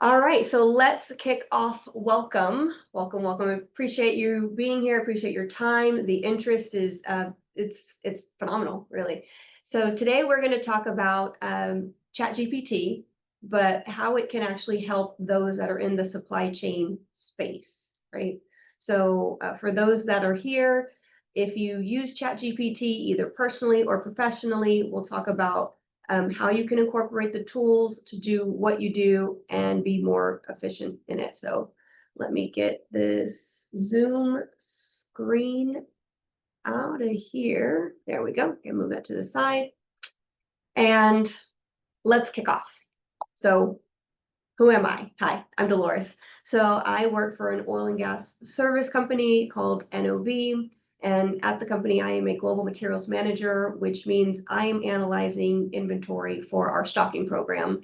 All right, so let's kick off. Welcome, welcome, welcome. I appreciate you being here. Appreciate your time. The interest is it's phenomenal, really. So today we're going to talk about ChatGPT, but how it can actually help those that are in the supply chain space, right? So for those that are here, if you use ChatGPT either personally or professionally, we'll talk about how you can incorporate the tools to do what you do and be more efficient in it. So let me get this Zoom screen out of here. There we go. Okay, move that to the side. And let's kick off. So who am I? Hi, I'm Dolores. So I work for an oil and gas service company called NOV. And at the company, I am a global materials manager, which means I am analyzing inventory for our stocking program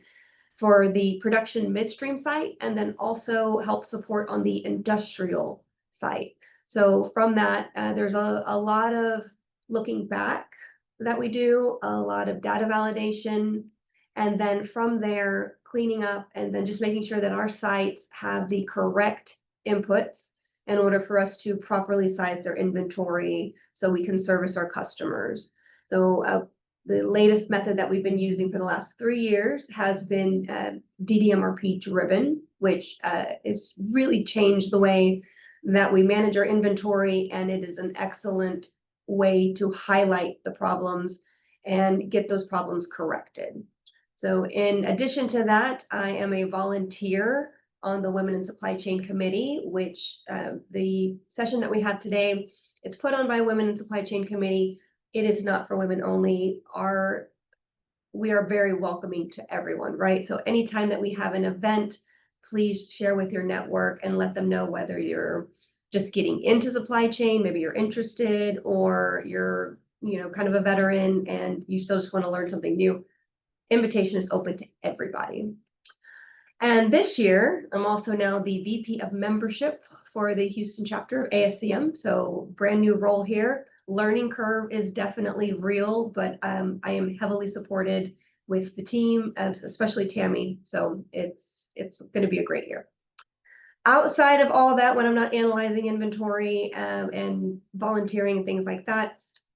for the production midstream site, and then also help support on the industrial site. So from that, there's a lot of looking back that we do, a lot of data validation, and then from there, cleaning up and then just making sure that our sites have the correct inputs in order for us to properly size their inventory so we can service our customers. So the latest method that we've been using for the last 3 years has been DDMRP driven, which has really changed the way that we manage our inventory, and it is an excellent way to highlight the problems and get those problems corrected. So in addition to that, I am a volunteer on the Women in Supply Chain Committee, which the session that we have today, it's put on by Women in Supply Chain Committee. It is not for women only. We are very welcoming to everyone, right? So anytime that we have an event, please share with your network and let them know whether you're just getting into supply chain, maybe you're interested, or you're, kind of a veteran and you still just want to learn something new. Invitation is open to everybody. And this year, I'm also now the VP of Membership for the Houston chapter of ASCM. So brand new role here. Learning curve is definitely real, but I am heavily supported with the team, especially Tammy. So it's going to be a great year. Outside of all that, when I'm not analyzing inventory and volunteering and things like that,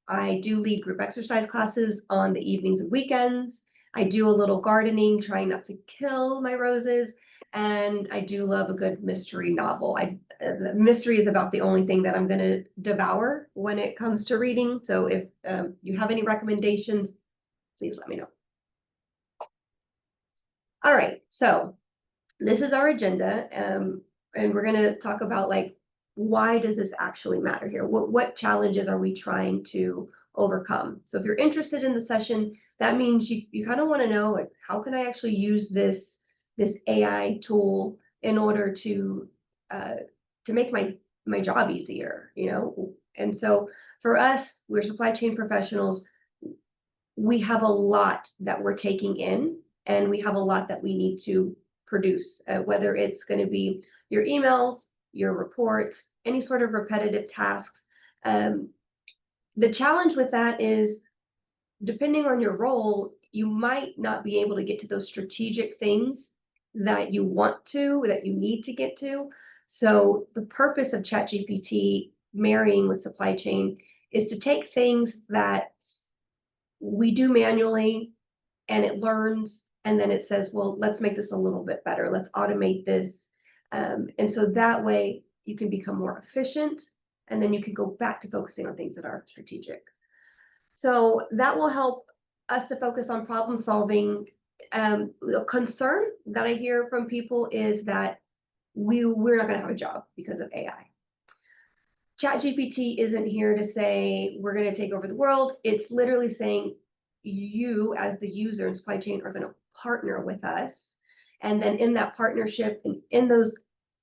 I do lead group exercise classes on the evenings and weekends. I do a little gardening, trying not to kill my roses, and I do love a good mystery novel. Mystery is about the only thing that I'm going to devour when it comes to reading. So if you have any recommendations, please let me know. All right, so this is our agenda, and we're going to talk about why does this actually matter here? What challenges are we trying to overcome? So if you're interested in the session, that means you kind of want to know, how can I actually use this AI tool in order to make my job easier, And so for us, we're supply chain professionals. We have a lot that we're taking in, and we have a lot that we need to produce, whether it's going to be your emails, your reports, any sort of repetitive tasks. The challenge with that is, depending on your role, you might not be able to get to those strategic things that you want to, that you need to get to. So the purpose of ChatGPT marrying with supply chain is to take things that we do manually and it learns, and then it says, well, let's make this a little bit better. Let's automate this. And so that way you can become more efficient, and then you can go back to focusing on things that are strategic. So that will help us to focus on problem solving. The concern that I hear from people is that we're not going to have a job because of AI. ChatGPT isn't here to say we're going to take over the world. It's literally saying you as the user in supply chain are going to partner with us. And then in that partnership and in those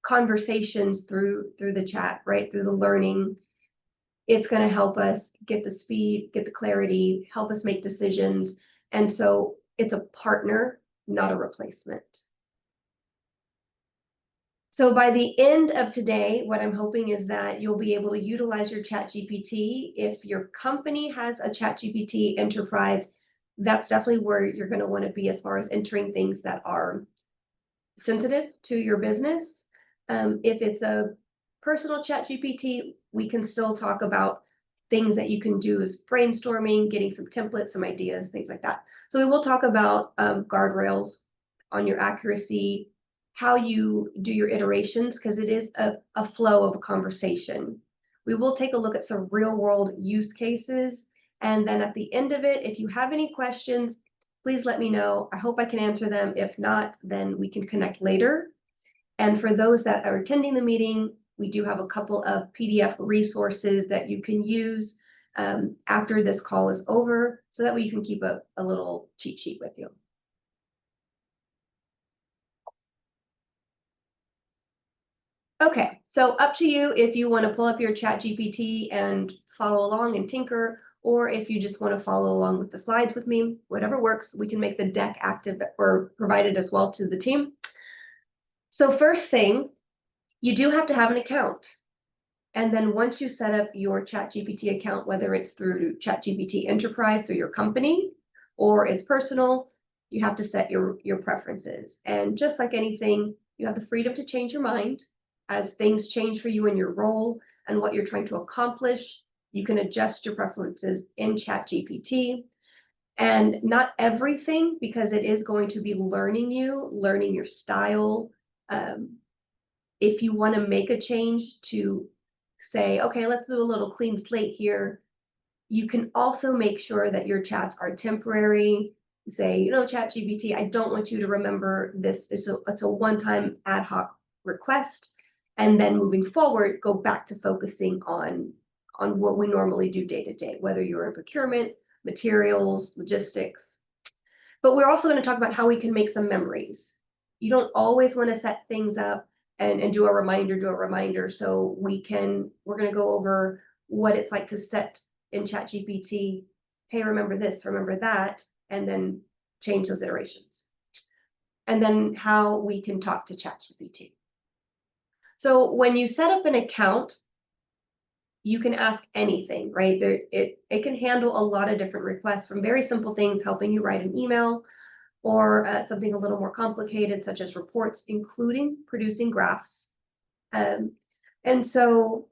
conversations through the chat, right, through the learning, it's going to help us get the speed, get the clarity, help us make decisions. And so it's a partner, not a replacement. So by the end of today, what I'm hoping is that you'll be able to utilize your ChatGPT. If your company has a ChatGPT enterprise, that's definitely where you're going to want to be as far as entering things that are sensitive to your business. If it's a personal ChatGPT, we can still talk about things that you can do as brainstorming, getting some templates, some ideas, things like that. So we will talk about guardrails on your accuracy, how you do your iterations, because it is a flow of a conversation. We will take a look at some real world use cases. And then at the end of it, if you have any questions, please let me know. I hope I can answer them. If not, then we can connect later. And for those that are attending the meeting, we do have a couple of PDF resources that you can use after this call is over, so that way you can keep a little cheat sheet with you. Okay, so up to you if you want to pull up your ChatGPT and follow along and tinker, or if you just want to follow along with the slides with me, whatever works. We can make the deck active or provided as well to the team. So first thing, you do have to have an account. And then once you set up your ChatGPT account, whether it's through ChatGPT Enterprise through your company or it's personal, you have to set your preferences. And just like anything, you have the freedom to change your mind as things change for you in your role and what you're trying to accomplish. You can adjust your preferences in ChatGPT. And not everything, because it is going to be learning your style. If you want to make a change to say, okay, let's do a little clean slate here, you can also make sure that your chats are temporary. Say, ChatGPT, I don't want you to remember this. It's a one-time ad hoc request. And then moving forward, go back to focusing on what we normally do day to day, whether you're in procurement, materials, logistics. But we're also going to talk about how we can make some memories. You don't always want to set things up and do a reminder. So we're going to go over what it's like to set in ChatGPT, hey, remember this, remember that, and then change those iterations. And then how we can talk to ChatGPT. So when you set up an account, you can ask anything, right? It can handle a lot of different requests, from very simple things, helping you write an email, or something a little more complicated, such as reports, including producing graphs. And so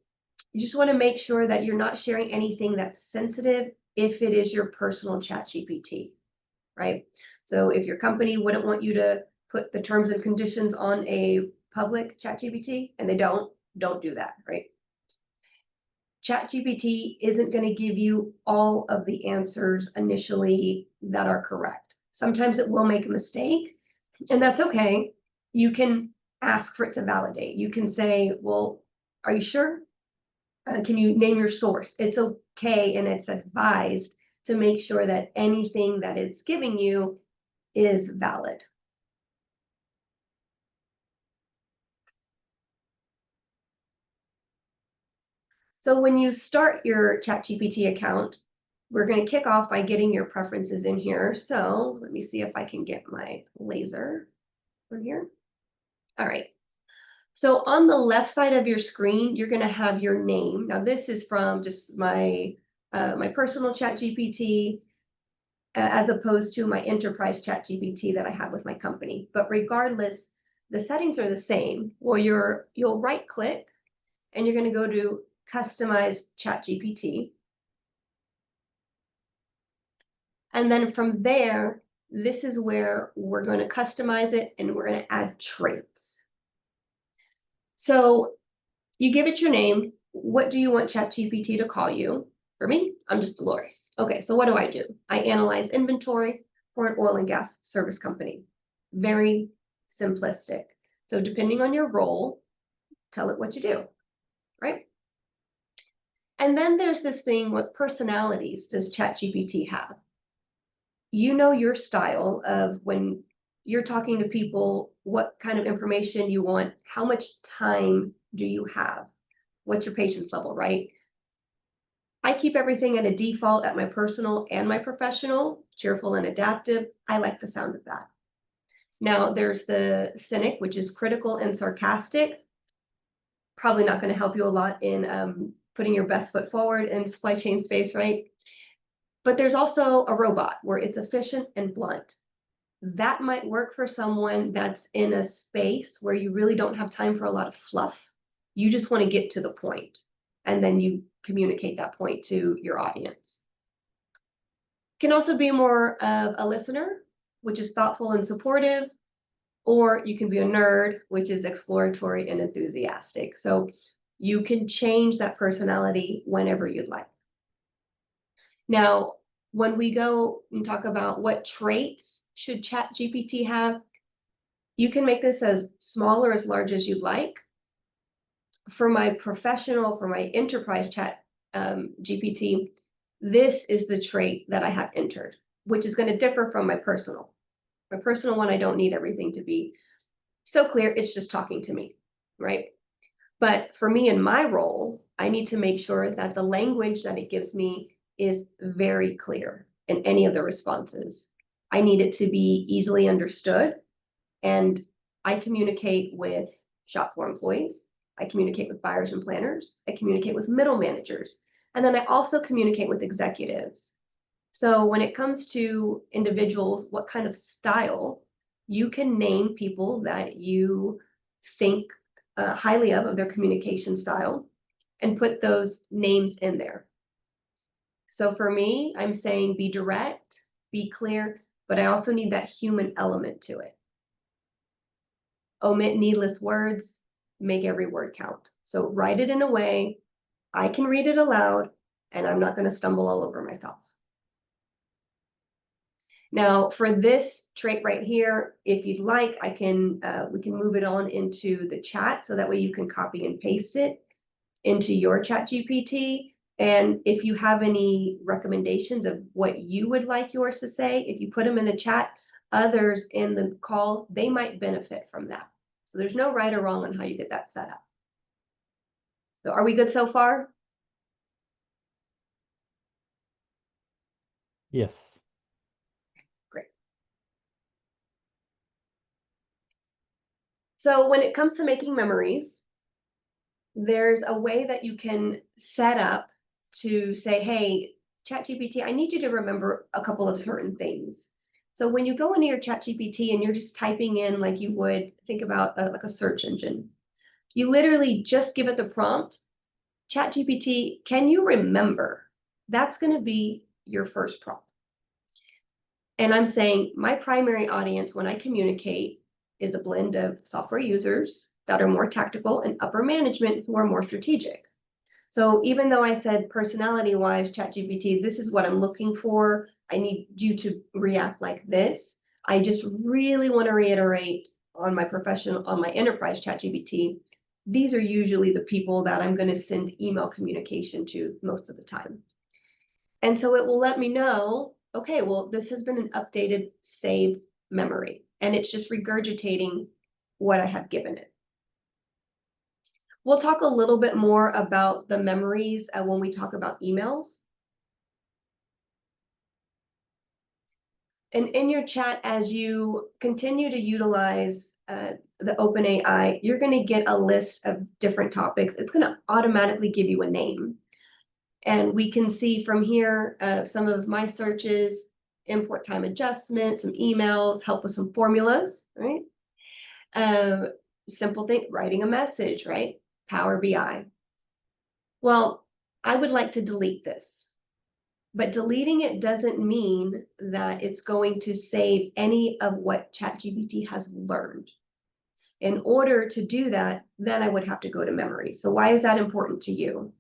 you just want to make sure that you're not sharing anything that's sensitive if it is your personal ChatGPT, right? So if your company wouldn't want you to put the terms and conditions on a public ChatGPT, and they don't do that, right? ChatGPT isn't going to give you all of the answers initially that are correct. Sometimes it will make a mistake, and that's okay. You can ask for it to validate. You can say, well, are you sure? Can you name your source? It's okay, and it's advised to make sure that anything that it's giving you is valid. So when you start your ChatGPT account, we're going to kick off by getting your preferences in here. So let me see if I can get my laser from here. All right. So on the left side of your screen, you're going to have your name. Now this is from just my personal ChatGPT, as opposed to my enterprise ChatGPT that I have with my company. But regardless, the settings are the same. Well, you'll right click and you're going to go to customize ChatGPT. And then from there, this is where we're going to customize it and we're going to add traits. So you give it your name. What do you want ChatGPT to call you? For me, I'm just Dolores. Okay, so what do? I analyze inventory for an oil and gas service company. Very simplistic. So depending on your role, tell it what you do, right? And then there's this thing, what personalities does ChatGPT have? You know your style of when you're talking to people, what kind of information you want, how much time do you have? What's your patience level, right? I keep everything at a default at my personal and my professional, cheerful and adaptive. I like the sound of that. Now there's the cynic, which is critical and sarcastic. Probably not going to help you a lot in putting your best foot forward in supply chain space, right? But there's also a robot where it's efficient and blunt. That might work for someone that's in a space where you really don't have time for a lot of fluff. You just want to get to the point, and then you communicate that point to your audience. Can also be more of a listener, which is thoughtful and supportive, or you can be a nerd, which is exploratory and enthusiastic. So you can change that personality whenever you'd like. Now, when we go and talk about what traits should ChatGPT have, you can make this as small or as large as you'd like. For my professional, for my enterprise chat GPT, this is the trait that I have entered, which is going to differ from my personal. My personal one, I don't need everything to be so clear. It's just talking to me, right? But for me in my role, I need to make sure that the language that it gives me is very clear in any of the responses. I need it to be easily understood. And I communicate with shop floor employees. I communicate with buyers and planners. I communicate with middle managers. And then I also communicate with executives. So when it comes to individuals, what kind of style, you can name people that you think highly of their communication style and put those names in there. So for me, I'm saying be direct, be clear, but I also need that human element to it. Omit needless words, make every word count. So write it in a way I can read it aloud and I'm not going to stumble all over myself. Now, for this trait right here, if you'd like, we can move it on into the chat so that way you can copy and paste it into your ChatGPT. And if you have any recommendations of what you would like yours to say, if you put them in the chat, others in the call, they might benefit from that. So there's no right or wrong on how you get that set up. So are we good so far? Yes. Great. So when it comes to making memories, there's a way that you can set up to say, hey, ChatGPT, I need you to remember a couple of certain things. So when you go into your ChatGPT and you're just typing in like you would think about like a search engine, you literally just give it the prompt, ChatGPT, can you remember? That's going to be your first prompt. And I'm saying my primary audience when I communicate is a blend of software users that are more tactical and upper management who are more strategic. So even though I said personality-wise, ChatGPT, this is what I'm looking for, I need you to react like this, I just really want to reiterate on my professional, on my enterprise ChatGPT, these are usually the people that I'm going to send email communication to most of the time. And so it will let me know, okay, well, this has been an updated saved memory, and it's just regurgitating what I have given it. We'll talk a little bit more about the memories when we talk about emails. And in your chat, as you continue to utilize the OpenAI, you're going to get a list of different topics. It's going to automatically give you a name. And we can see from here some of my searches, import time adjustment, some emails, help with some formulas, right? Simple thing, writing a message, right? Power BI. Well, I would like to delete this, but deleting it doesn't mean that it's going to save any of what ChatGPT has learned. In order to do that, then I would have to go to memory. So why is that important to you?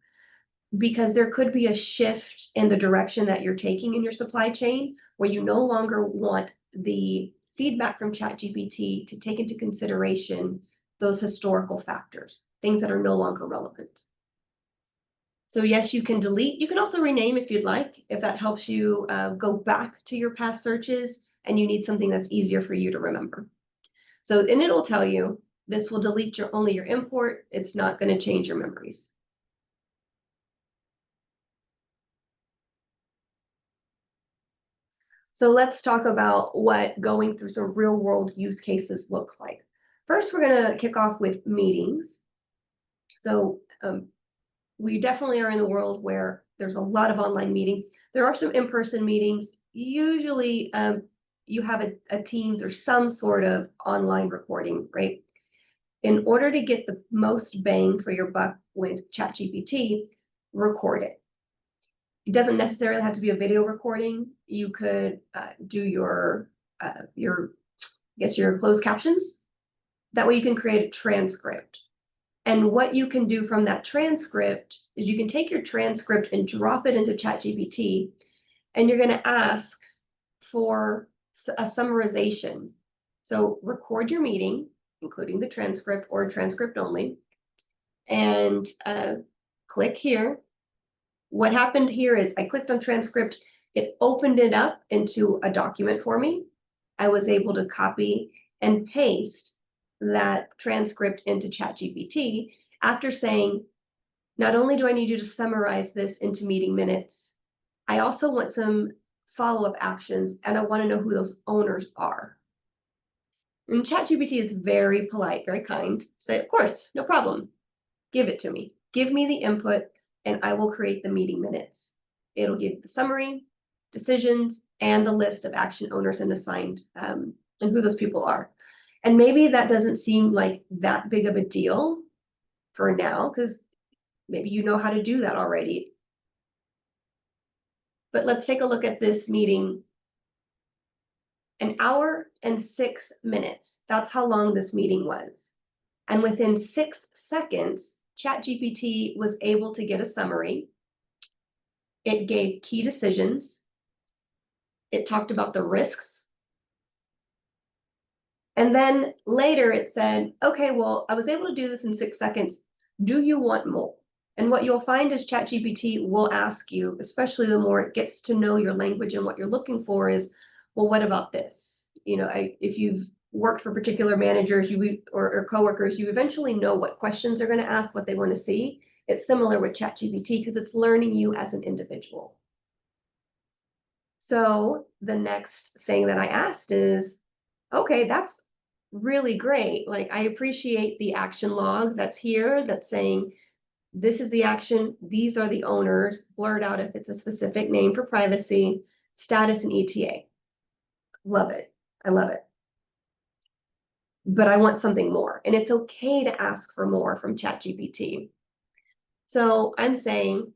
Because there could be a shift in the direction that you're taking in your supply chain where you no longer want the feedback from ChatGPT to take into consideration those historical factors, things that are no longer relevant. So yes, you can delete. You can also rename if you'd like, if that helps you go back to your past searches and you need something that's easier for you to remember. So, and it'll tell you, this will delete only your import. It's not going to change your memories. So let's talk about what going through some real world use cases looks like. First, we're going to kick off with meetings. So we definitely are in the world where there's a lot of online meetings. There are some in-person meetings. Usually you have a Teams or some sort of online recording, right? In order to get the most bang for your buck with ChatGPT, record it. It doesn't necessarily have to be a video recording. You could do your closed captions. That way you can create a transcript. And what you can do from that transcript is you can take your transcript and drop it into ChatGPT, and you're going to ask for a summarization. So record your meeting, including the transcript or transcript only, and click here. What happened here is I clicked on transcript. It opened it up into a document for me. I was able to copy and paste that transcript into ChatGPT after saying, not only do I need you to summarize this into meeting minutes, I also want some follow-up actions, and I want to know who those owners are. And ChatGPT is very polite, very kind. Say, of course, no problem. Give it to me. Give me the input, and I will create the meeting minutes. It'll give the summary, decisions, and the list of action owners and assigned, and who those people are. And maybe that doesn't seem like that big of a deal for now, because maybe you know how to do that already. But let's take a look at this meeting. An hour and 6 minutes. That's how long this meeting was. And within 6 seconds, ChatGPT was able to get a summary. It gave key decisions. It talked about the risks. And then later it said, okay, well, I was able to do this in 6 seconds. Do you want more? And what you'll find is ChatGPT will ask you, especially the more it gets to know your language and what you're looking for, is, well, what about this? You know, if you've worked for particular managers or coworkers, you eventually know what questions they're going to ask, what they want to see. It's similar with ChatGPT because it's learning you as an individual. So the next thing that I asked is, okay, that's really great. Like, I appreciate the action log that's here that's saying, this is the action, these are the owners, blurred out if it's a specific name for privacy, status, and ETA. Love it. I love it. But I want something more. And it's okay to ask for more from ChatGPT. So I'm saying,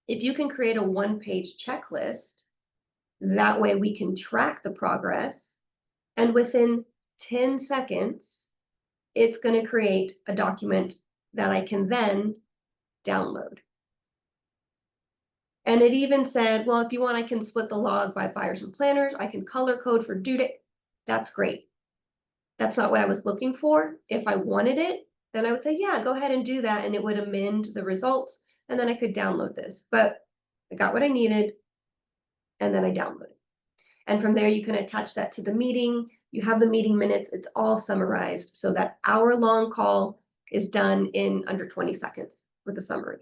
if you can create a one-page checklist, that way we can track the progress. And within 10 seconds, it's going to create a document that I can then download. And it even said, well, if you want, I can split the log by buyers and planners. I can color code for due date. That's great. That's not what I was looking for. If I wanted it, then I would say, yeah, go ahead and do that. And it would amend the results. And then I could download this. But I got what I needed. And then I downloaded. And from there, you can attach that to the meeting. You have the meeting minutes. It's all summarized. So that hour-long call is done in under 20 seconds with a summary.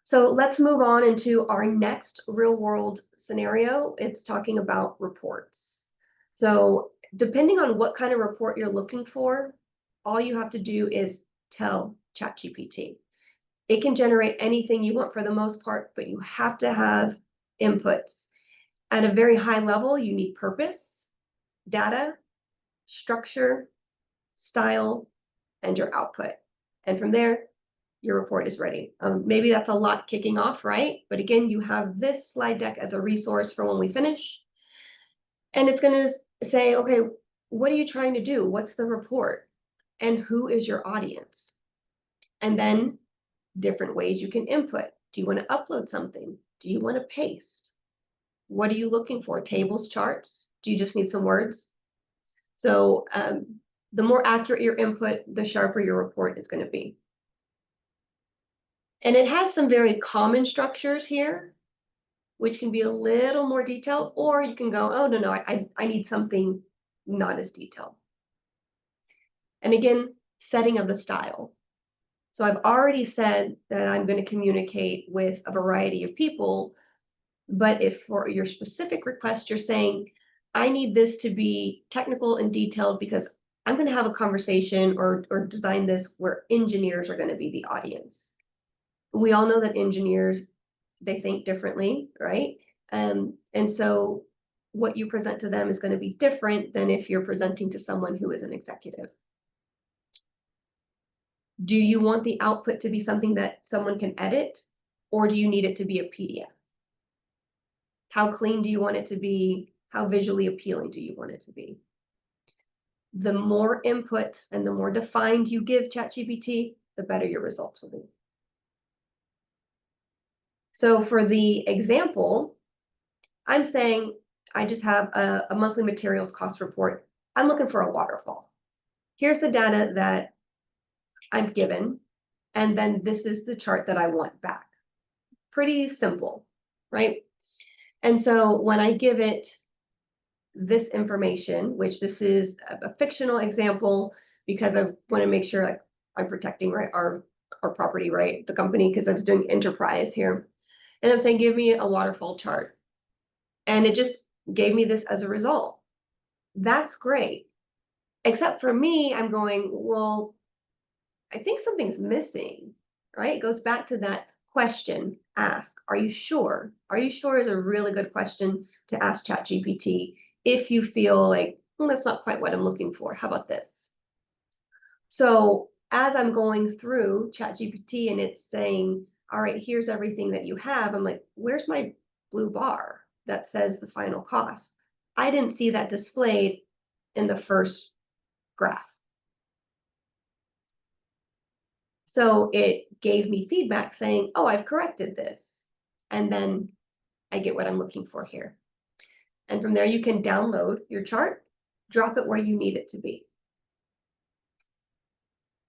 So let's move on into our next real-world scenario. It's talking about reports. So depending on what kind of report you're looking for, all you have to do is tell ChatGPT. It can generate anything you want for the most part, but you have to have inputs. At a very high level, you need purpose, data, structure, style, and your output. And from there, your report is ready. Maybe that's a lot kicking off, right? But again, you have this slide deck as a resource for when we finish. And it's going to say, okay, what are you trying to do? What's the report? And who is your audience? And then different ways you can input. Do you want to upload something? Do you want to paste? What are you looking for? Tables, charts? Do you just need some words? So the more accurate your input, the sharper your report is going to be. And it has some very common structures here, which can be a little more detailed, or you can go, oh, no, I need something not as detailed. And again, setting of the style. So I've already said that I'm going to communicate with a variety of people, but if for your specific request, you're saying, I need this to be technical and detailed because I'm going to have a conversation or design this where engineers are going to be the audience. We all know that engineers they think differently, right? And so what you present to them is going to be different than if you're presenting to someone who is an executive. Do you want the output to be something that someone can edit, or do you need it to be a PDF? How clean do you want it to be? How visually appealing do you want it to be? The more inputs and the more defined you give ChatGPT, the better your results will be. So for the example, I'm saying I just have a monthly materials cost report. I'm looking for a waterfall. Here's the data that I've given, and then this is the chart that I want back. Pretty simple, right? And so when I give it this information, which this is a fictional example because I want to make sure like I'm protecting our property, right? The company, because I was doing enterprise here. And I'm saying, give me a waterfall chart. And it just gave me this as a result. That's great. Except for me, I'm going, well, I think something's missing, right? It goes back to that question, ask, are you sure? Are you sure is a really good question to ask ChatGPT if you feel like, that's not quite what I'm looking for. How about this? So as I'm going through ChatGPT and it's saying, all right, here's everything that you have, I'm like, where's my blue bar that says the final cost? I didn't see that displayed in the first graph. So it gave me feedback saying, oh, I've corrected this. And then I get what I'm looking for here. And from there, you can download your chart, drop it where you need it to be.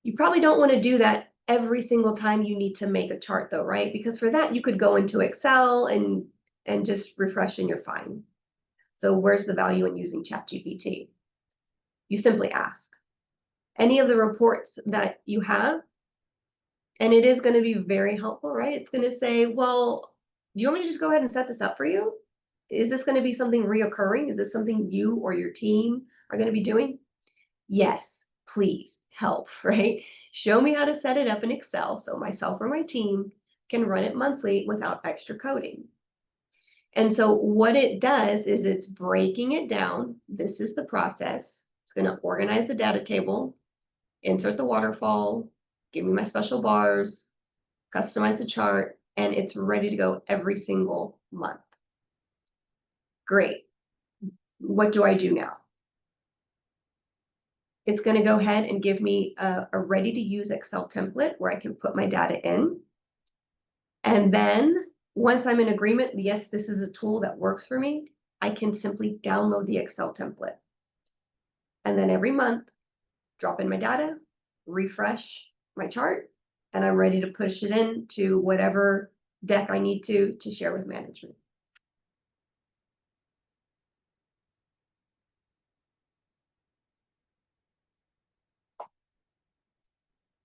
You probably don't want to do that every single time you need to make a chart though, right? Because for that, you could go into Excel and just refresh and you're fine. So where's the value in using ChatGPT? You simply ask. Any of the reports that you have, and it is going to be very helpful, right? It's going to say, well, do you want me to just go ahead and set this up for you? Is this going to be something reoccurring? Is this something you or your team are going to be doing? Yes, please help, right? Show me how to set it up in Excel so myself or my team can run it monthly without extra coding. And so what it does is it's breaking it down. This is the process. It's going to organize the data table, insert the waterfall, give me my special bars, customize the chart, and it's ready to go every single month. Great. What do I do now? It's going to go ahead and give me a ready-to-use Excel template where I can put my data in. And then once I'm in agreement, yes, this is a tool that works for me, I can simply download the Excel template. And then every month, drop in my data, refresh my chart, and I'm ready to push it into whatever deck I need to share with management.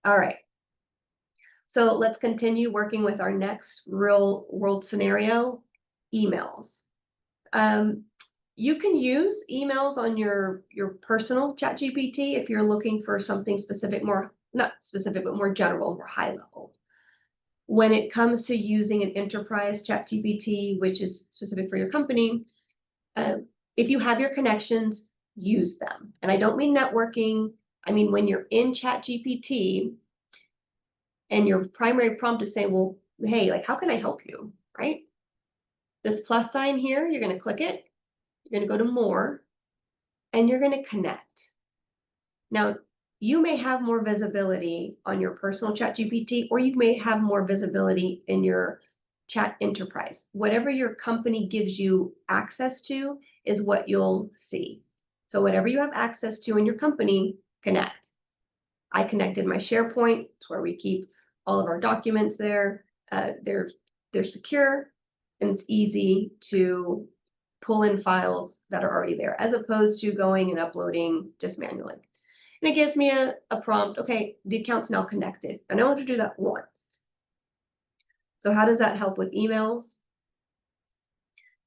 All right. So let's continue working with our next real world scenario, emails. You can use emails on your personal ChatGPT if you're looking for something specific, more, not specific, but more general, more high level. When it comes to using an enterprise ChatGPT, which is specific for your company, if you have your connections, use them. And I don't mean networking. I mean, when you're in ChatGPT and your primary prompt is saying, well, hey, like, how can I help you, right? This plus sign here, you're going to click it. You're going to go to more, and you're going to connect. Now, you may have more visibility on your personal ChatGPT, or you may have more visibility in your chat enterprise. Whatever your company gives you access to is what you'll see. So whatever you have access to in your company, connect. I connected my SharePoint. It's where we keep all of our documents there. They're secure, and it's easy to pull in files that are already there, as opposed to going and uploading just manually. And it gives me a prompt, okay, the account's now connected. And I want to do that once. So how does that help with emails?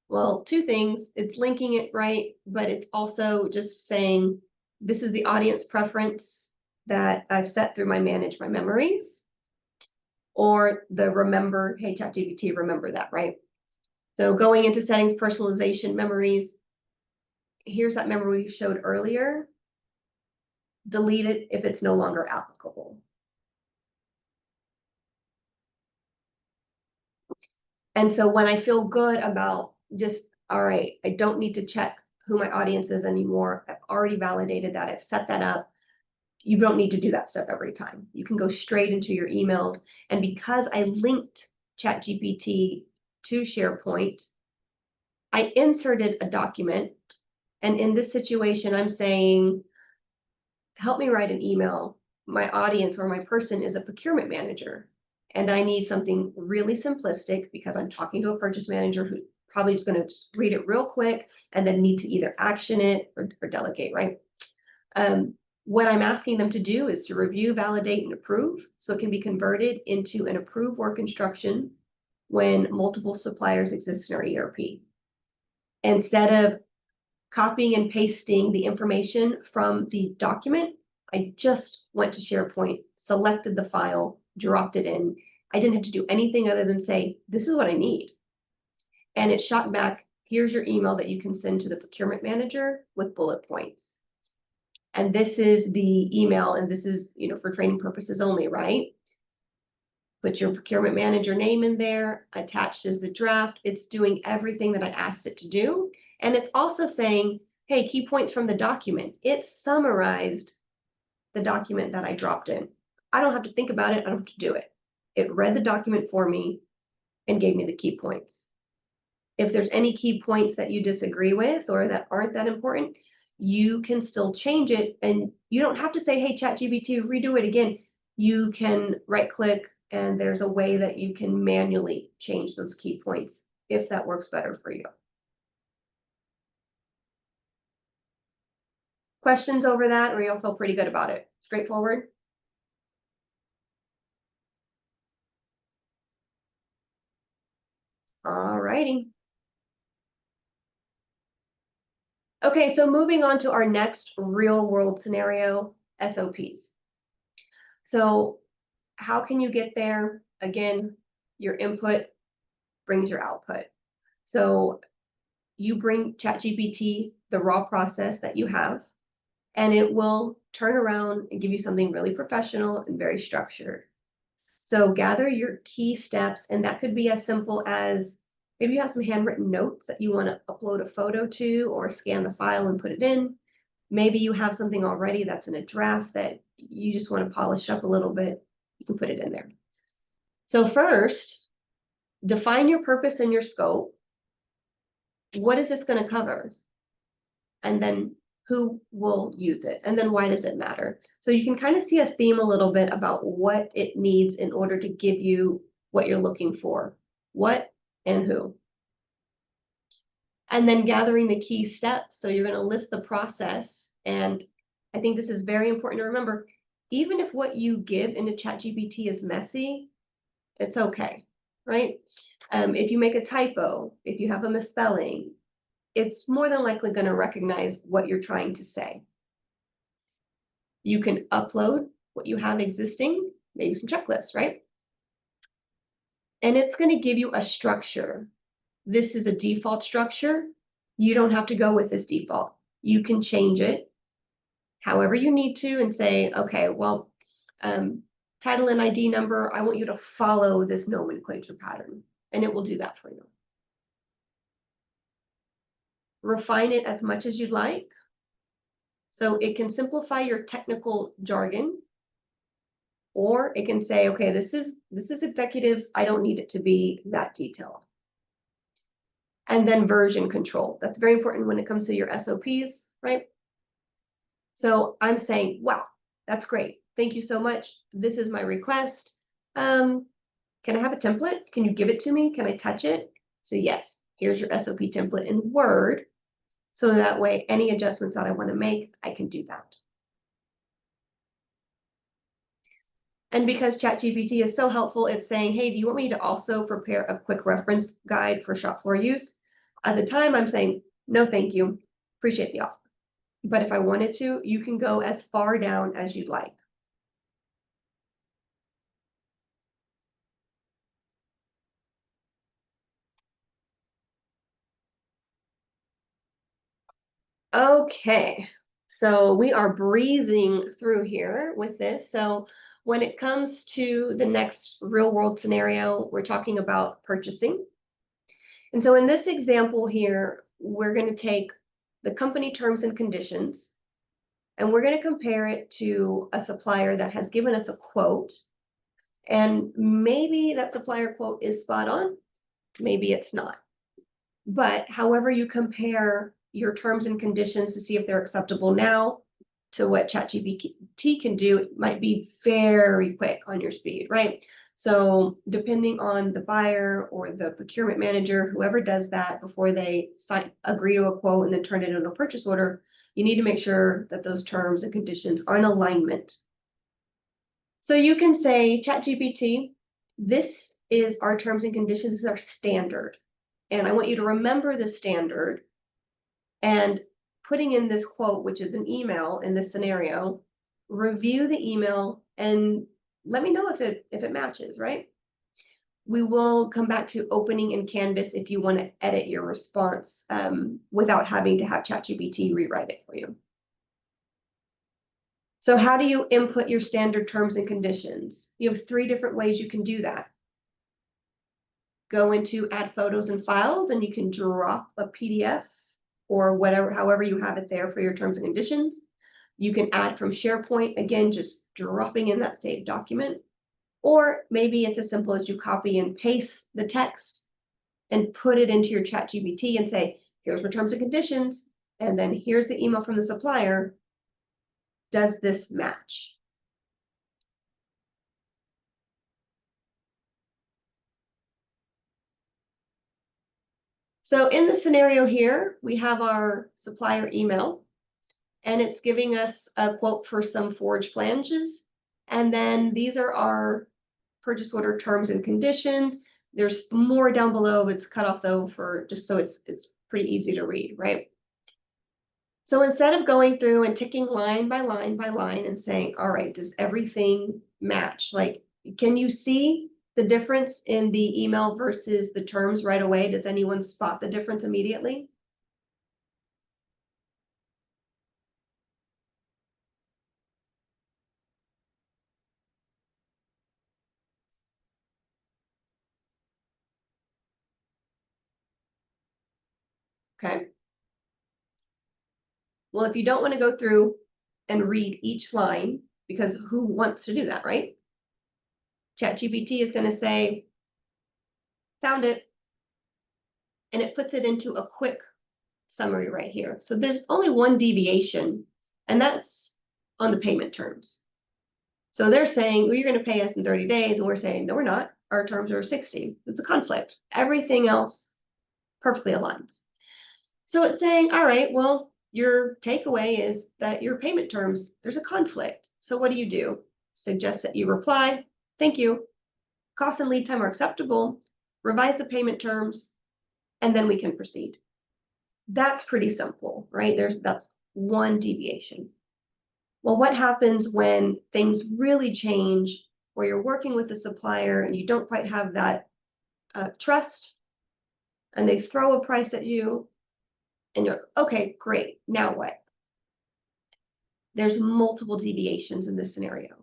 Well, two things. It's linking it right, but it's also just saying, this is the audience preference that I've set through my manage my memories. or the remember, hey, ChatGPT, remember that, right? So going into settings, personalization, memories, here's that memory we showed earlier. Delete it if it's no longer applicable. And so when I feel good about just, all right, I don't need to check who my audience is anymore. I've already validated that. I've set that up. You don't need to do that stuff every time. You can go straight into your emails. And because I linked ChatGPT to SharePoint, I inserted a document. And in this situation, I'm saying, help me write an email. My audience or my person is a procurement manager. And I need something really simplistic because I'm talking to a purchase manager who probably is going to read it real quick and then need to either action it or delegate, right? What I'm asking them to do is to review, validate, and approve so it can be converted into an approved work instruction when multiple suppliers exist in our ERP. Instead of copying and pasting the information from the document, I just went to SharePoint, selected the file, dropped it in. I didn't have to do anything other than say, this is what I need. And it shot back, here's your email that you can send to the procurement manager with bullet points. And this is the email, and this is, for training purposes only, right? Put your procurement manager name in there, attached is the draft. It's doing everything that I asked it to do. And it's also saying, hey, key points from the document. It summarized the document that I dropped in. I don't have to think about it. I don't have to do it. It read the document for me and gave me the key points. If there's any key points that you disagree with or that aren't that important, you can still change it. And you don't have to say, hey, ChatGPT, redo it again. You can right click and there's a way that you can manually change those key points if that works better for you. Questions over that, or you'll feel pretty good about it? Straightforward? All righty. Okay, so moving on to our next real world scenario, SOPs. So how can you get there? Again, your input brings your output. So you bring ChatGPT the raw process that you have, and it will turn around and give you something really professional and very structured. So gather your key steps, and that could be as simple as maybe you have some handwritten notes that you want to upload a photo to or scan the file and put it in. Maybe you have something already that's in a draft that you just want to polish up a little bit. You can put it in there. So first, define your purpose and your scope. What is this going to cover? And then who will use it? And then why does it matter? So you can kind of see a theme a little bit about what it needs in order to give you what you're looking for. What and who. And then gathering the key steps. So you're going to list the process. And I think this is very important to remember. Even if what you give into ChatGPT is messy, it's okay, right? If you make a typo, if you have a misspelling, it's more than likely going to recognize what you're trying to say. You can upload what you have existing, maybe some checklists, right? And it's going to give you a structure. This is a default structure. You don't have to go with this default. You can change it however you need to and say, okay, well, title and ID number, I want you to follow this nomenclature pattern, and it will do that for you. Refine it as much as you'd like. So it can simplify your technical jargon, or it can say, okay, this is executives, I don't need it to be that detailed. And then version control. That's very important when it comes to your SOPs, right? So I'm saying, wow, that's great. Thank you so much. This is my request. Can I have a template? Can you give it to me? Can I touch it? So yes, here's your SOP template in Word. So that way, any adjustments that I want to make, I can do that. And because ChatGPT is so helpful, it's saying, hey, do you want me to also prepare a quick reference guide for shop floor use? At the time, I'm saying, no, thank you. Appreciate the offer. But if I wanted to, you can go as far down as you'd like. Okay, so we are breezing through here with this. So when it comes to the next real world scenario, we're talking about purchasing. And so in this example here, we're going to take the company terms and conditions, and we're going to compare it to a supplier that has given us a quote. And maybe that supplier quote is spot on, maybe it's not. But however you compare your terms and conditions to see if they're acceptable now to what ChatGPT can do, it might be very quick on your speed, right? So depending on the buyer or the procurement manager, whoever does that before they agree to a quote and then turn it into a purchase order, you need to make sure that those terms and conditions are in alignment. So you can say, ChatGPT, this is our terms and conditions, this is our standard. And I want you to remember the standard, and putting in this quote, which is an email in this scenario, review the email and let me know if it matches, right? We will come back to opening in Canvas if you want to edit your response without having to have ChatGPT rewrite it for you. So how do you input your standard terms and conditions? You have 3 different ways you can do that. Go into add photos and files, and you can drop a PDF or whatever, however you have it there for your terms and conditions. You can add from SharePoint, again, just dropping in that saved document. Or maybe it's as simple as you copy and paste the text and put it into your ChatGPT and say, here's my terms and conditions, and then here's the email from the supplier. Does this match? So in the scenario here, we have our supplier email, and it's giving us a quote for some forged flanges. And then these are our purchase order terms and conditions. There's more down below, but it's cut off though for just so it's pretty easy to read, right? So instead of going through and ticking line by line by line and saying, all right, does everything match? Like, can you see the difference in the email versus the terms right away? Does anyone spot the difference immediately? Okay. Well, if you don't want to go through and read each line, because who wants to do that, right? ChatGPT is going to say, found it, and it puts it into a quick summary right here. So there's only one deviation, and that's on the payment terms. So they're saying, well, you're going to pay us in 30 days, and we're saying, no, we're not. Our terms are 60. It's a conflict. Everything else perfectly aligns. So it's saying, all right, well, your takeaway is that your payment terms, there's a conflict. So what do? Suggest that you reply, thank you. Cost and lead time are acceptable. Revise the payment terms, and then we can proceed. That's pretty simple, right? That's one deviation. Well, what happens when things really change, where you're working with the supplier and you don't quite have that trust, and they throw a price at you, and you're like, okay, great, now what? There's multiple deviations in this scenario.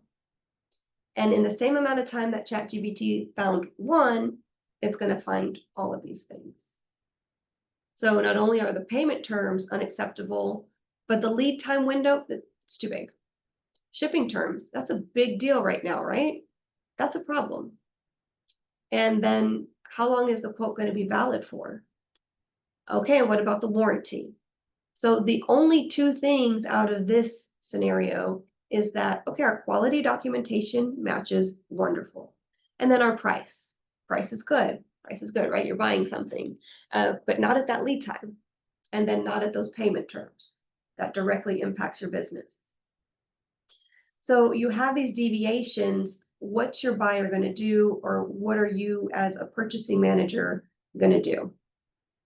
And in the same amount of time that ChatGPT found one, it's going to find all of these things. So not only are the payment terms unacceptable, but the lead time window, it's too big. Shipping terms, that's a big deal right now, right? That's a problem. And then how long is the quote going to be valid for? Okay, and what about the warranty? So the only 2 things out of this scenario is that, okay, our quality documentation matches, wonderful. And then our price. Price is good. Price is good, right? You're buying something, but not at that lead time. And then not at those payment terms. That directly impacts your business. So you have these deviations. What's your buyer going to do, or what are you as a purchasing manager going to do?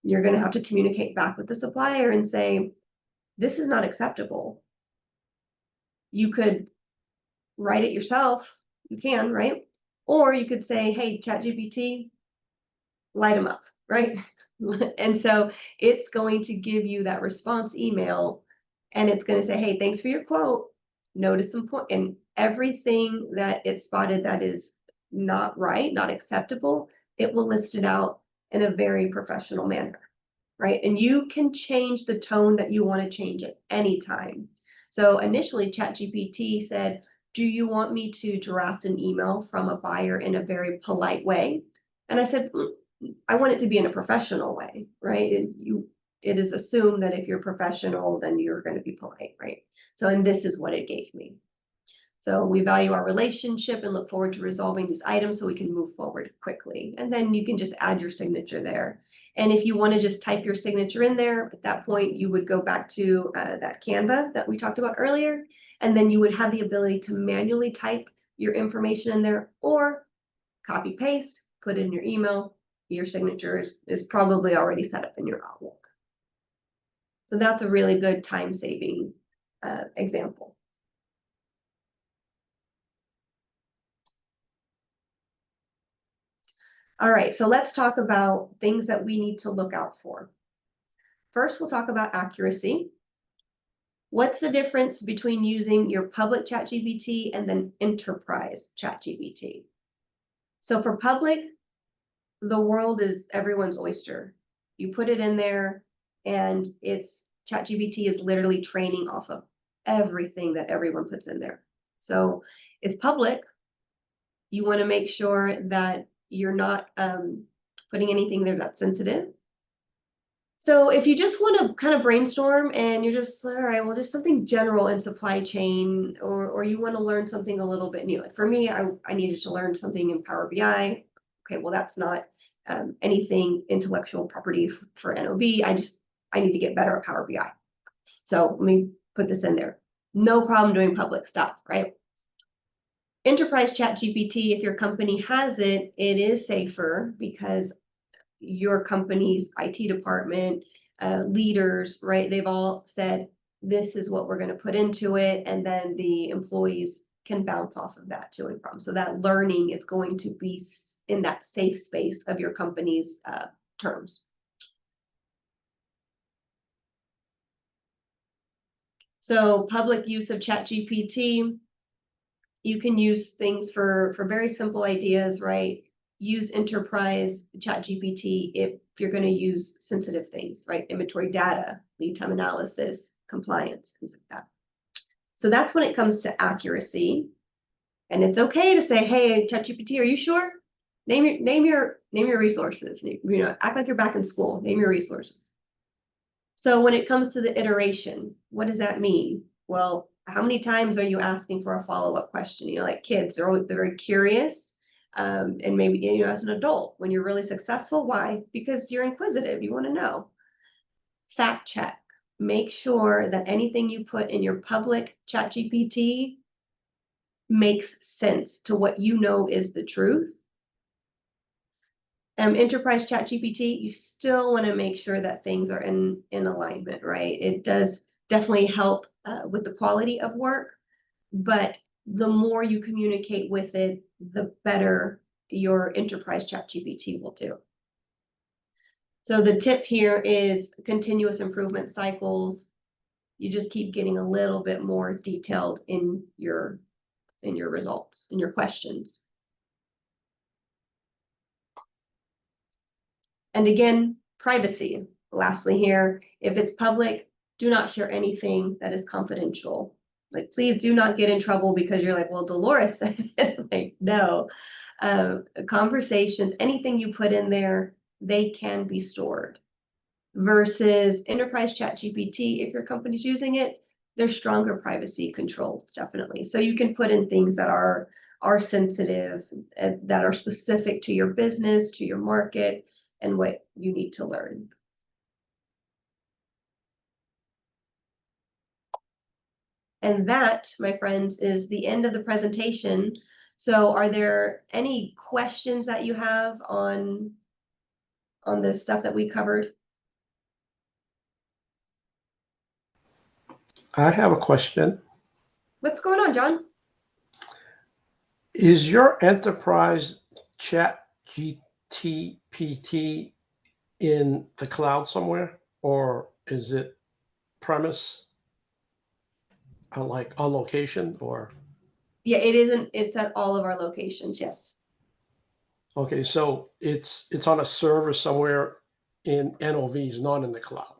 You're going to have to communicate back with the supplier and say, this is not acceptable. You could write it yourself. You can, right? Or you could say, hey, ChatGPT, light them up, right? And so it's going to give you that response email, and it's going to say, hey, thanks for your quote. Notice some point, and everything that it spotted that is not right, not acceptable, it will list it out in a very professional manner, right? And you can change the tone that you want to change at any time. So initially, ChatGPT said, do you want me to draft an email from a buyer in a very polite way? And I said, I want it to be in a professional way, right? It is assumed that if you're professional, then you're going to be polite, right? So, and this is what it gave me. So we value our relationship and look forward to resolving these items so we can move forward quickly. And then you can just add your signature there. And if you want to just type your signature in there, at that point, you would go back to that Canva that we talked about earlier. And then you would have the ability to manually type your information in there or copy paste, put it in your email. Your signature is probably already set up in your Outlook. So that's a really good time-saving example. All right, so let's talk about things that we need to look out for. First, we'll talk about accuracy. What's the difference between using your public ChatGPT and then enterprise ChatGPT? So for public, the world is everyone's oyster. You put it in there and ChatGPT is literally training off of everything that everyone puts in there. So it's public. You want to make sure that you're not putting anything there that's sensitive. So if you just want to kind of brainstorm and you're just, all right, well, just something general in supply chain, or you want to learn something a little bit new. Like for me, I needed to learn something in Power BI. Okay, well, that's not anything intellectual property for NOB. I need to get better at Power BI. So let me put this in there. No problem doing public stuff, right? Enterprise ChatGPT, if your company has it, it is safer because your company's IT department, leaders, right? They've all said, this is what we're going to put into it. And then the employees can bounce off of that to and from. So that learning is going to be in that safe space of your company's terms. So public use of ChatGPT, you can use things for very simple ideas, right? Use enterprise ChatGPT if you're going to use sensitive things, right? Inventory data, lead time analysis, compliance, things like that. So that's when it comes to accuracy. And it's okay to say, hey, ChatGPT, are you sure? Name your resources. Act like you're back in school. Name your resources. So when it comes to the iteration, what does that mean? Well, how many times are you asking for a follow-up question? Like kids, they're very curious. And maybe, as an adult, when you're really successful, why? Because you're inquisitive, you want to know. Fact check. Make sure that anything you put in your public ChatGPT makes sense to what you know is the truth. Enterprise ChatGPT, you still want to make sure that things are in alignment, right? It does definitely help with the quality of work, but the more you communicate with it, the better your enterprise ChatGPT will do. So the tip here is continuous improvement cycles. You just keep getting a little bit more detailed in your results, in your questions. And again, privacy. Lastly here, if it's public, do not share anything that is confidential. Like, please do not get in trouble because you're like, well, Dolores said it. Like, no. Conversations, anything you put in there, they can be stored. Versus enterprise ChatGPT, if your company's using it, there's stronger privacy controls, definitely. So you can put in things that are sensitive, that are specific to your business, to your market, and what you need to learn. And that, my friends, is the end of the presentation. So are there any questions that you have on the stuff that we covered? I have a question. What's going on, John? Is your enterprise chat GPT in the cloud somewhere, or is it premise, like on location, or? Yeah, it isn't. It's at all of our locations. Yes. Okay, so it's on a server somewhere in NOVs, not in the cloud.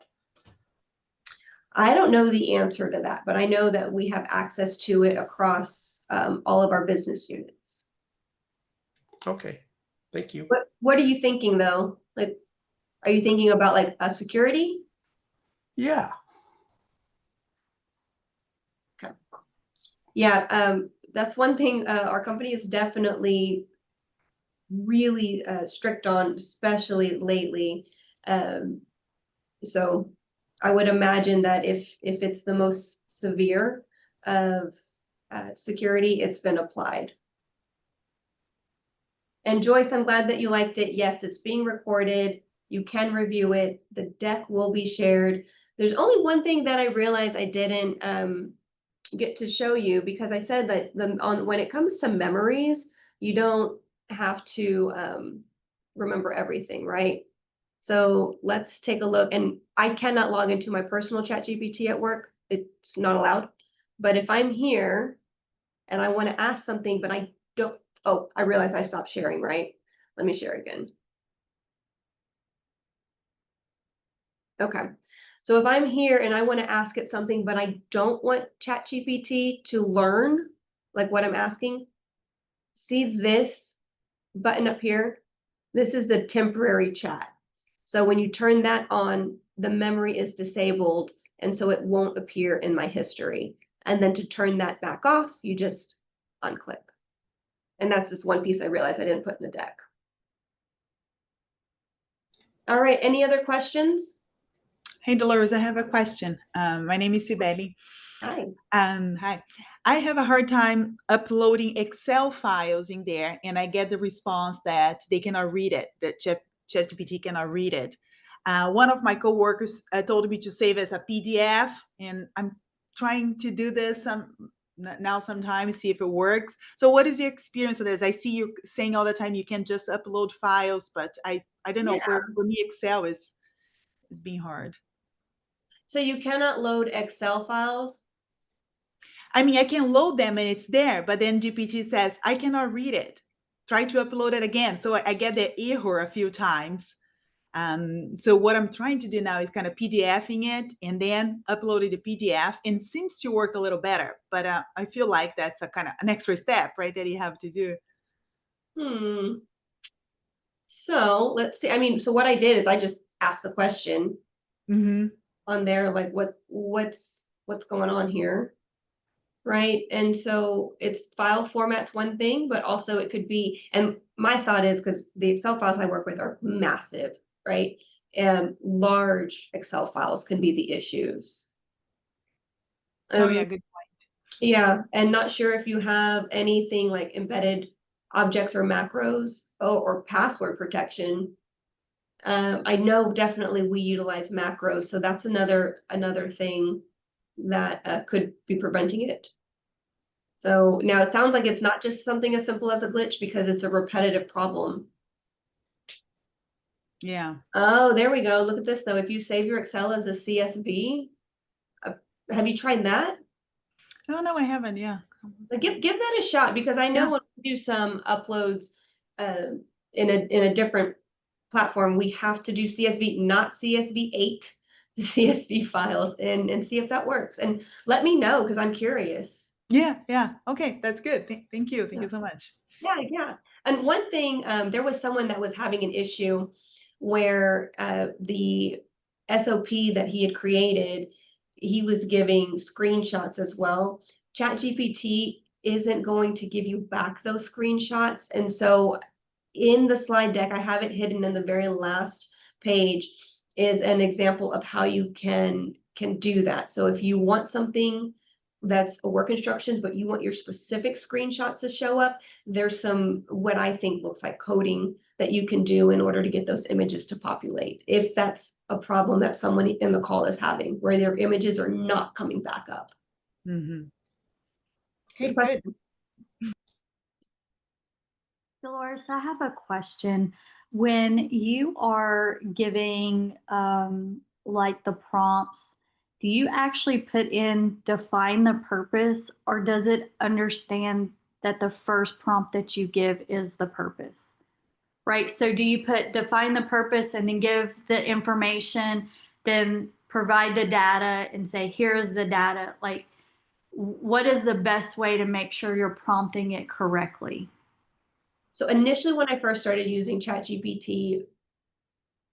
I don't know the answer to that, but I know that we have access to it across all of our business units. Okay, thank you. What are you thinking though? Like, are you thinking about like a security? Yeah. Okay. Yeah, that's one thing our company is definitely really strict on, especially lately. So I would imagine that if it's the most severe of security, it's been applied. And Joyce, I'm glad that you liked it. Yes, it's being recorded. You can review it. The deck will be shared. There's only one thing that I realized I didn't get to show you, because I said that when it comes to memories, you don't have to remember everything, right? So let's take a look. And I cannot log into my personal ChatGPT at work. It's not allowed. But if I'm here and I want to ask something, but I don't, oh, I realized I stopped sharing, right? Let me share again. Okay. So if I'm here and I want to ask it something, but I don't want ChatGPT to learn like what I'm asking, see this button up here? This is the temporary chat. So when you turn that on, the memory is disabled, and so it won't appear in my history. And then to turn that back off, you just unclick. And that's just one piece I realized I didn't put in the deck. All right, any other questions? Hey, Dolores, I have a question. My name is Sibeli. Hi. Hi. I have a hard time uploading Excel files in there, and I get the response that they cannot read it, that ChatGPT cannot read it. One of my coworkers told me to save as a PDF, and I'm trying to do this now sometimes, see if it works. So what is your experience with this? I see you saying all the time you can just upload files, but I don't know, Yeah. for me, Excel is being hard. So you cannot load Excel files? I mean, I can load them and it's there, but then GPT says, I cannot read it. Try to upload it again. So I get the error a few times. So what I'm trying to do now is kind of PDFing it and then uploading the PDF, and seems to work a little better. But I feel like that's a kind of an extra step, right, that you have to do. So let's see. I mean, so what I did is I just asked the question on there, like what's going on here, right? And so it's file format's one thing, but also it could be, and my thought is, because the Excel files I work with are massive, right? And large Excel files can be the issues. Oh yeah, good point. Yeah, and not sure if you have anything like embedded objects or macros, or password protection. I know definitely we utilize macros, so that's another thing that could be preventing it. So now it sounds like it's not just something as simple as a glitch, because it's a repetitive problem. Yeah. Oh, there we go. Look at this though. If you save your Excel as a CSV, have you tried that? Oh no, I haven't. Yeah. Give that a shot, because I know when we do some uploads in a different platform, we have to do CSV, not CSV8, CSV files, and see if that works. And let me know, because I'm curious. Yeah. Okay, that's good. Thank you. Thank you so much. Yeah. And one thing, there was someone that was having an issue where the SOP that he had created, he was giving screenshots as well. ChatGPT isn't going to give you back those screenshots. And so in the slide deck, I have it hidden in the very last page, is an example of how you can do that. So if you want something that's a work instructions, but you want your specific screenshots to show up, there's some, what I think looks like coding that you can do in order to get those images to populate, if that's a problem that someone in the call is having, where their images are not coming back up. Okay, good. Dolores, I have a question. when you are giving like the prompts, do you actually put in define the purpose, or does it understand that the first prompt that you give is the purpose? Right? So do you put define the purpose and then give the information, then provide the data and say, here's the data? Like, what is the best way to make sure you're prompting it correctly? So initially, when I first started using ChatGPT,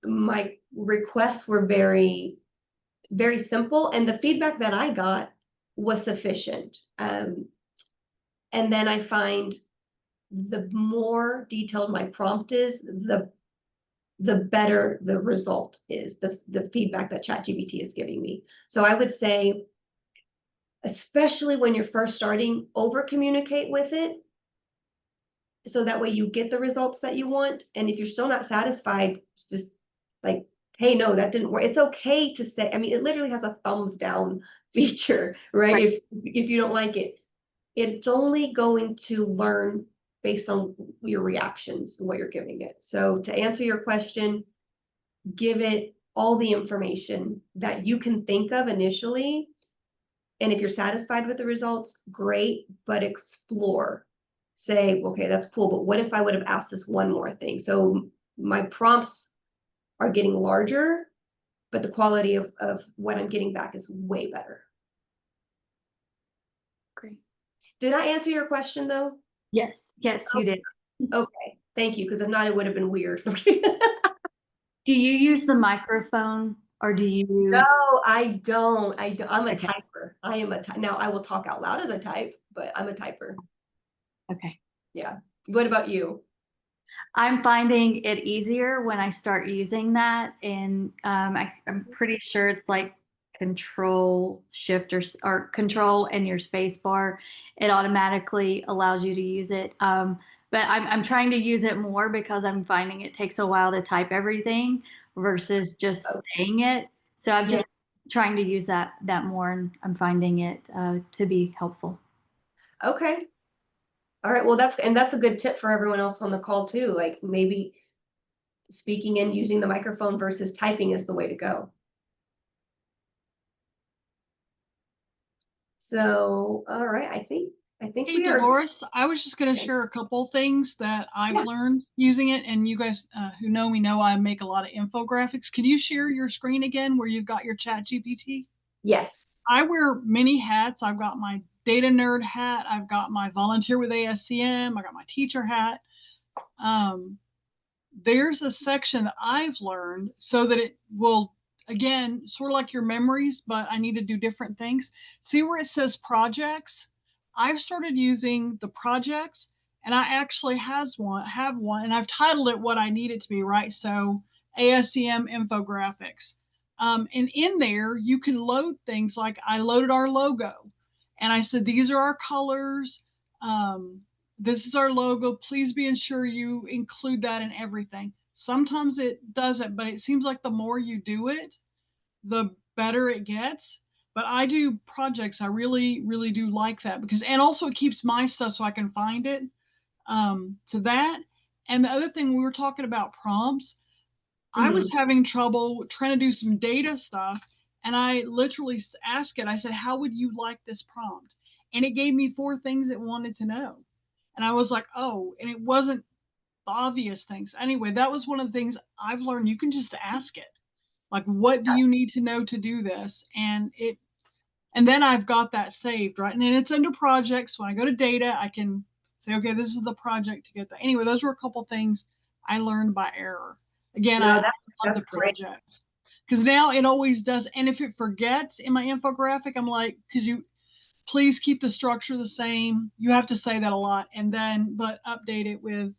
my requests were very, very simple, and the feedback that I got was sufficient. And then I find the more detailed my prompt is, the better the result is, the feedback that ChatGPT is giving me. So I would say, especially when you're first starting, over communicate with it, so that way you get the results that you want. And if you're still not satisfied, it's just like, hey, no, that didn't work. It's okay to say, I mean, it literally has a thumbs down feature, right? Right. If you don't like it, it's only going to learn based on your reactions and what you're giving it. So to answer your question, give it all the information that you can think of initially. And if you're satisfied with the results, great, but explore. Say, okay, that's cool, but what if I would have asked this one more thing? So my prompts are getting larger, but the quality of what I'm getting back is way better. Great. Did I answer your question though? Yes, yes, you did. Okay, thank you, because if not, it would have been weird. Do you use the microphone, or do you? No, I don't. I'm a Okay. typer. I am a now I will talk out loud as I type, but I'm a typer. Okay. Yeah. What about you? I'm finding it easier when I start using that, and I'm pretty sure it's like Control Shift or Control and your space bar. It automatically allows you to use it. But I'm trying to use it more because I'm finding it takes a while to type everything versus just saying it. So I'm just trying to use that more, and I'm finding it to be helpful. Okay. All right. Well, that's a good tip for everyone else on the call too. Like maybe speaking and using the microphone versus typing is the way to go. So, all right. I think Hey, we are. Dolores, I was just going to share a couple things that I've learned using it, and you guys who know me know I make a lot of infographics. Can you share your screen again where you've got your ChatGPT? Yes. I wear many hats. I've got my data nerd hat. I've got my volunteer with ASCM. I got my teacher hat. There's a section that I've learned so that it will, again, sort of like your memories, but I need to do different things. See where it says projects? I've started using the projects, and I actually have one, and I've titled it what I need it to be, right? So ASCM infographics. And in there, you can load things like I loaded our logo, and I said, these are our colors. This is our logo. Please be sure you include that in everything. Sometimes it doesn't, but it seems like the more you do it, the better it gets. But I do projects. I really, really do like that because, and also it keeps my stuff so I can find it. So that, and the other thing we were talking about prompts, I was having trouble trying to do some data stuff. And I literally asked it, I said, how would you like this prompt? And it gave me 4 things it wanted to know. And I was like, oh, and it wasn't the obvious things. Anyway, that was one of the things I've learned. You can just ask it, like, what do you need to know to do this? And then I've got that saved, right? And then it's under projects. When I go to data, I can say, okay, this is the project to get that. Anyway, those were a couple things I learned by error. Again, I love the projects because now it always does. And if it forgets in my infographic, I'm like, could you please keep the structure the same? You have to say that a lot, and then but update it with.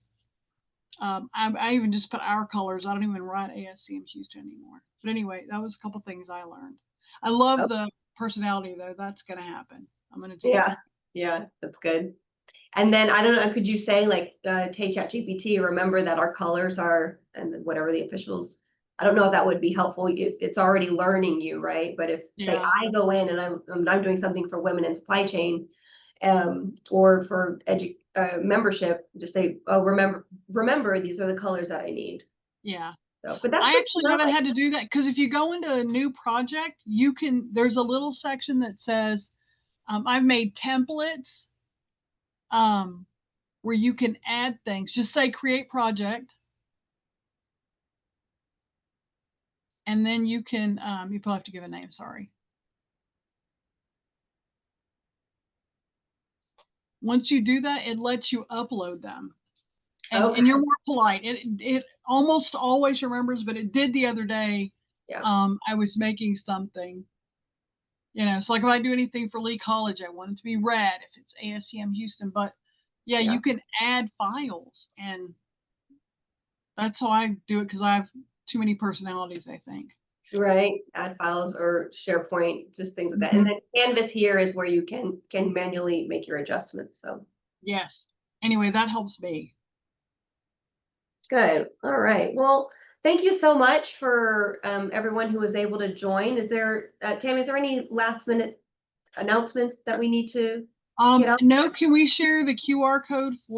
I even just put our colors. I don't even write ASCM Houston anymore. But anyway, that was a couple things I learned. I love the personality though. That's going to happen. I'm going to do that. Yeah, that's good. And then I don't know, could you say like, hey ChatGPT, remember that our colors are, and whatever the officials, I don't know if that would be helpful. It's already learning you, right? But if say I go in and I'm doing something for women in supply chain, or for membership, just say, oh, remember these are the colors that I need. Yeah. So, but that's I good to actually know. haven't had to do that because if you go into a new project, there's a little section that says, I've made templates where you can add things. Just say create project. And then you can, you probably have to give a name, sorry. Once you do that, it lets you upload them. And, Okay. and you're more polite. It almost always remembers, but it did the other day. Yeah. I was making something, so like if I do anything for Lee College, I want it to be red if it's ASCM Houston. But yeah, Yeah. you can add files, and that's how I do it because I have too many personalities, I think. Right. Add files or SharePoint, just things like that. And then Canvas here is where you can manually make your adjustments. So Yes. Anyway, that helps me. good. All right. Well, thank you so much for everyone who was able to join. Is there, Tammy, is there any last minute announcements that we need to get out? No, can we share the QR code for